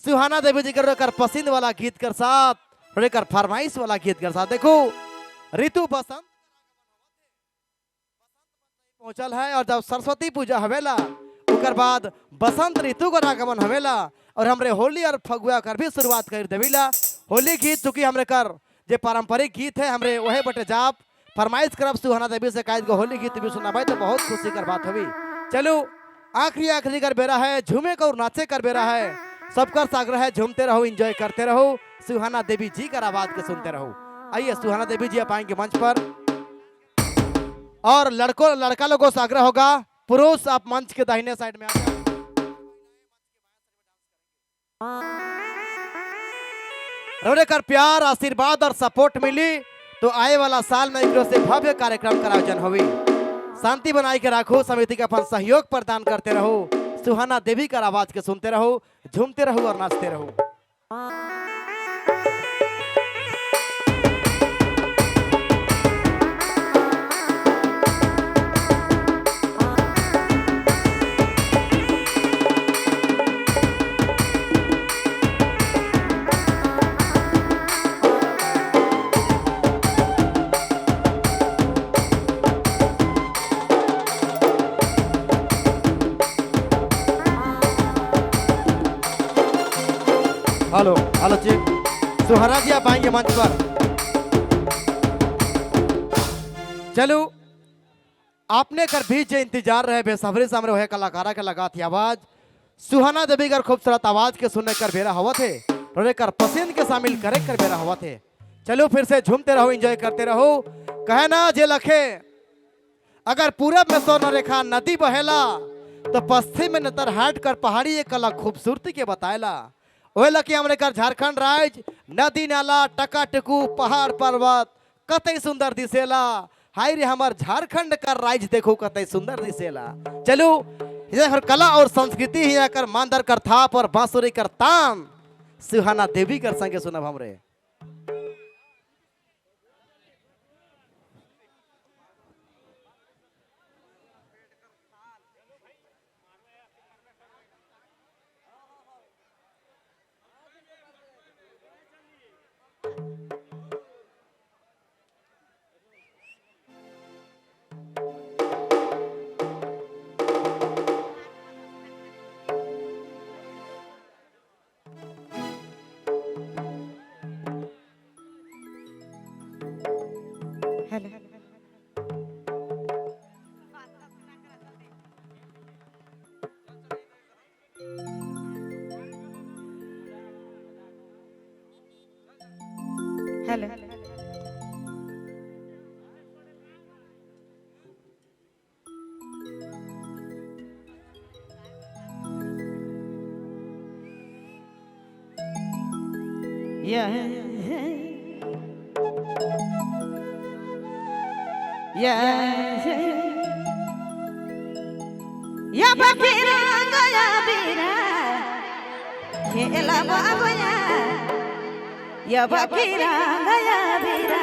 सुहाना देवी जी कर पसंद वाला गीत कर साथ रेकर फरमाइश वाला गीत कर साथ देखो ऋतु बसंत पहुंचल है और जब सरस्वती पूजा हवेला उकर बाद बसंत ऋतु का आगमन हवेला और हमरे होली और फगुआ कर भी शुरुआत कर देवीला। होली गीत चूंकि हमरे कर जे पारंपरिक गीत है हमरे वही बटे जाप फरमाइश करब सुहाना देवी से कायद को होली गीत भी सुनाबे तो बहुत खुशी कर बात हुई। चलो आखिरी आखिरी कर बेरा है झूमे का और नाचे कर बेरा है सबका आग्रह है झूमते रहो एंजॉय करते रहो सुहाना देवी जी का आवाज के सुनते रहो। आइए सुहाना देवी जी आप आएंगे मंच पर और लड़का लोगों से आग्रह होगा पुरुष आप मंच के दाहिने साइड में आ जाए। रोने कर प्यार आशीर्वाद और सपोर्ट मिली तो आए वाला साल में एक से भव्य कार्यक्रम का आयोजन हुई। शांति बनाए के रखो समिति का अपन सहयोग प्रदान करते रहो सुहाना देवी का आवाज के सुनते रहो झूमते रहो और नाचते रहो। हेलो हेलो जी सुहाना जी आप आएंगे मंच पर। चलो आपने कर भी जो इंतजार रहे बेसब्री से हमरे कलाकारा के लगा थी आवाज सुहाना देवी कर खूबसूरत आवाज के सुनने कर बेरा हुआ थे रोने कर पसंद के शामिल करे कर बेरा हुआ थे। चलो फिर से झूमते रहो एंजॉय करते रहो कहे ना जे लखे अगर पूरब में स्वर्ण रेखा नदी बहेला तो पश्चिम में नतर हट कर पहाड़ी एक कला खूबसूरती के बताएला ओहे लकी हमरे कर झारखंड राज्य नदी नाला टका टकू पहाड़ पर्वत कतई सुंदर दिसेला हाय रे हमार झारखंड का राज्य देखो कतई सुंदर दिसेला। चलो इधर कला और संस्कृति ही कर मांदर कर थाप और बांसुरी कर ताम सुहाना देवी कर संगे सुनब हमरे। Hello yeah ya bakira gaya bira khela baboya ya bakira gaya bira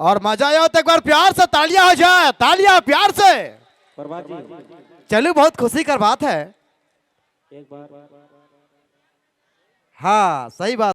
और मजा आया हो तो एक बार प्यार से तालियां हो जाए, तालियां प्यार से। प्रभात जी चलो बहुत खुशी कर बात है। एक बार हाँ सही बात।